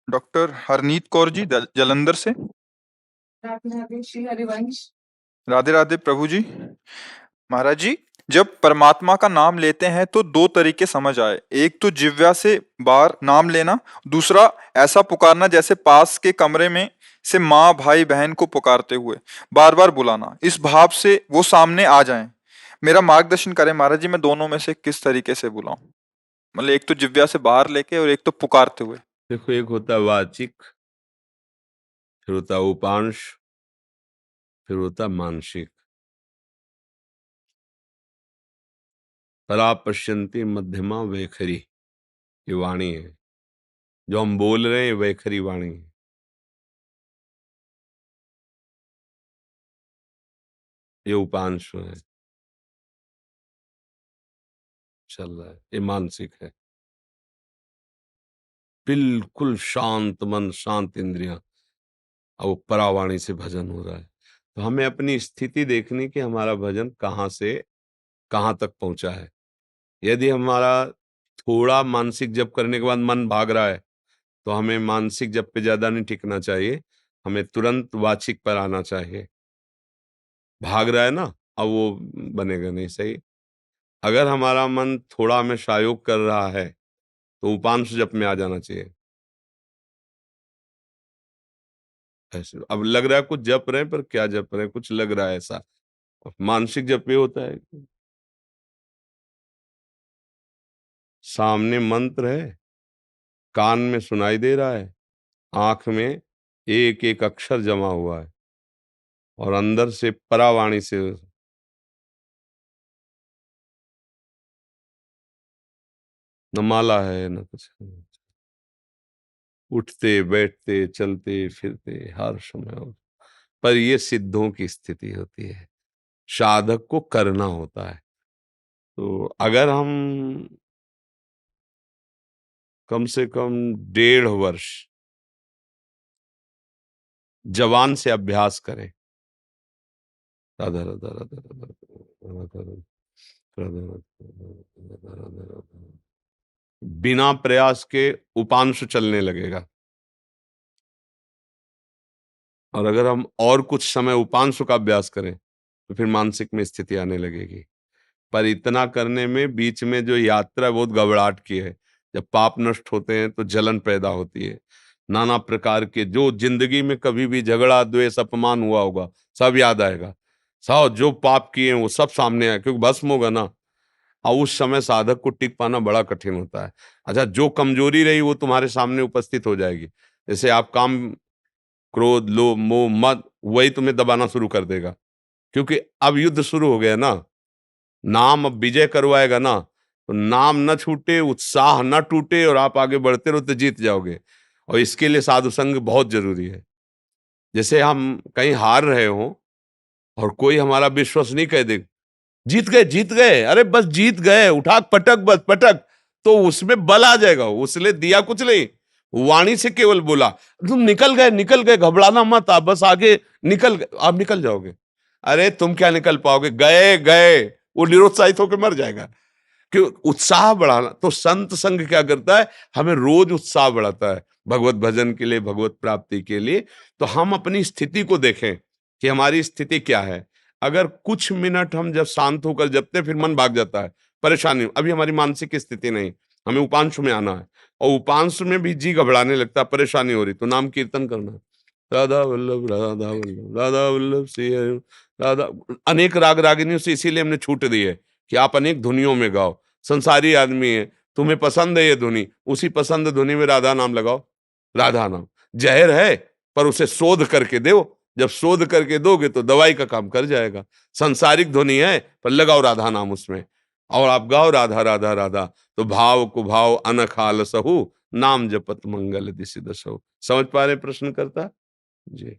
Doctor Harneet Kaur ji Jalandhar से। राधे राधे श्री हरिवंश। राधे राधे प्रभु जी। महाराज जी, जब परमात्मा का नाम लेते हैं तो दो तरीके समझ आए। एक तो जिह्वा से बाहर नाम लेना, दूसरा ऐसा पुकारना जैसे पास के कमरे में से माँ भाई बहन को पुकारते हुए बार बार बुलाना, इस भाव से वो सामने आ जाएं। मेरा मार्गदर्शन करें महाराज जी, मैं दोनों में से किस तरीके से बुलाऊं? मतलब एक तो जिह्वा से बाहर लेके और एक तो पुकारते हुए। देखो, एक होता है वाचिक, फिर होता है उपांश, फिर होता है मानसिक। परा पश्यंती मध्यमा वैखरी, ये वाणी है। जो हम बोल रहे हैं वैखरी वाणी है। ये उपांश है, चल रहा है। ये मानसिक है, बिल्कुल शांत मन, शांत इंद्रियां, और वो परावाणी से भजन हो रहा है। तो हमें अपनी स्थिति देखनी कि हमारा भजन कहाँ से कहाँ तक पहुंचा है। यदि हमारा थोड़ा मानसिक जप करने के बाद मन भाग रहा है, तो हमें मानसिक जप पे ज्यादा नहीं टिकना चाहिए, हमें तुरंत वाचिक पर आना चाहिए। भाग रहा है ना, अब वो बनेगा नहीं सही। अगर हमारा मन थोड़ा हमें शायोग कर रहा है, तो उपांश जप में आ जाना चाहिए। ऐसे अब लग रहा है कुछ जप रहे हैं, पर क्या जप रहे हैं, कुछ लग रहा है ऐसा। मानसिक जप ये होता है कि सामने मंत्र है, कान में सुनाई दे रहा है, आंख में एक एक अक्षर जमा हुआ है, और अंदर से परावाणी से न माला है न कुछ है। उठते बैठते चलते फिरते हर समय पर ये सिद्धों की स्थिति होती है, साधक को करना होता है। तो अगर हम कम से कम 1.5 वर्ष जवान से अभ्यास करें, राधा राधा राधा राधा राधा राधा राधा राधा राधा, बिना प्रयास के उपांश चलने लगेगा। और अगर हम और कुछ समय उपांश का अभ्यास करें, तो फिर मानसिक में स्थिति आने लगेगी। पर इतना करने में बीच में जो यात्रा बहुत घबराहट की है। जब पाप नष्ट होते हैं तो जलन पैदा होती है, नाना प्रकार के जो जिंदगी में कभी भी झगड़ा द्वेष अपमान हुआ होगा सब याद आएगा। सब जो पाप किए हैं वो सब सामने आए, क्योंकि भस्म होगा ना। और उस समय साधक को टिक पाना बड़ा कठिन होता है। अच्छा, जो कमजोरी रही वो तुम्हारे सामने उपस्थित हो जाएगी। जैसे आप काम, क्रोध, लोभ, मोह, मद, वही तुम्हें दबाना शुरू कर देगा, क्योंकि अब युद्ध शुरू हो गया ना। नाम अब विजय करवाएगा ना, तो नाम न छूटे, उत्साह न टूटे, और आप आगे बढ़ते रहो तो जीत जाओगे। और इसके लिए साधु संग बहुत जरूरी है। जैसे हम कहीं हार रहे हो और कोई हमारा विश्वास नहीं कह दे, जीत गए जीत गए, अरे बस जीत गए, उठा पटक बस पटक, तो उसमें बल आ जाएगा। उसने दिया कुछ नहीं, वाणी से केवल बोला तुम निकल गए, घबराना मत, आप बस आगे निकल गए, आप निकल जाओगे। अरे तुम क्या निकल पाओगे, गए गए, वो निरुत्साहित होकर मर जाएगा। कि उत्साह बढ़ाना, तो संत संग क्या करता है, हमें रोज उत्साह बढ़ाता है भगवत भजन के लिए, भगवत प्राप्ति के लिए। तो हम अपनी स्थिति को देखें कि हमारी स्थिति क्या है। अगर कुछ मिनट हम जब शांत होकर जपते, फिर मन भाग जाता है, परेशानी, अभी हमारी मानसिक स्थिति नहीं, हमें उपांश में आना है, और उपांश में भी जी घबराने लगता है, परेशानी हो रही, तो नाम कीर्तन करना है, राधा वल्लभ राधा वल्लभ राधा वल्लभ श्री हरि राधा। अनेक राग रागिनियों से इसीलिए हमने छूट दी है कि आप अनेक धुनियों में गाओ। संसारी आदमी है, तुम्हें पसंद है ये धुनी, उसी पसंद धुनी में राधा नाम लगाओ। राधा नाम जहर है, पर उसे शोध करके दो, जब शोध करके दोगे तो दवाई का काम कर जाएगा। संसारिक ध्वनि है, पर लगाओ राधा नाम उसमें, और आप गाओ राधा राधा राधा, तो भाव को भाव अनखाल सहु, नाम जपत मंगल दिशि दसहु। समझ पा रहे प्रश्न करता जी?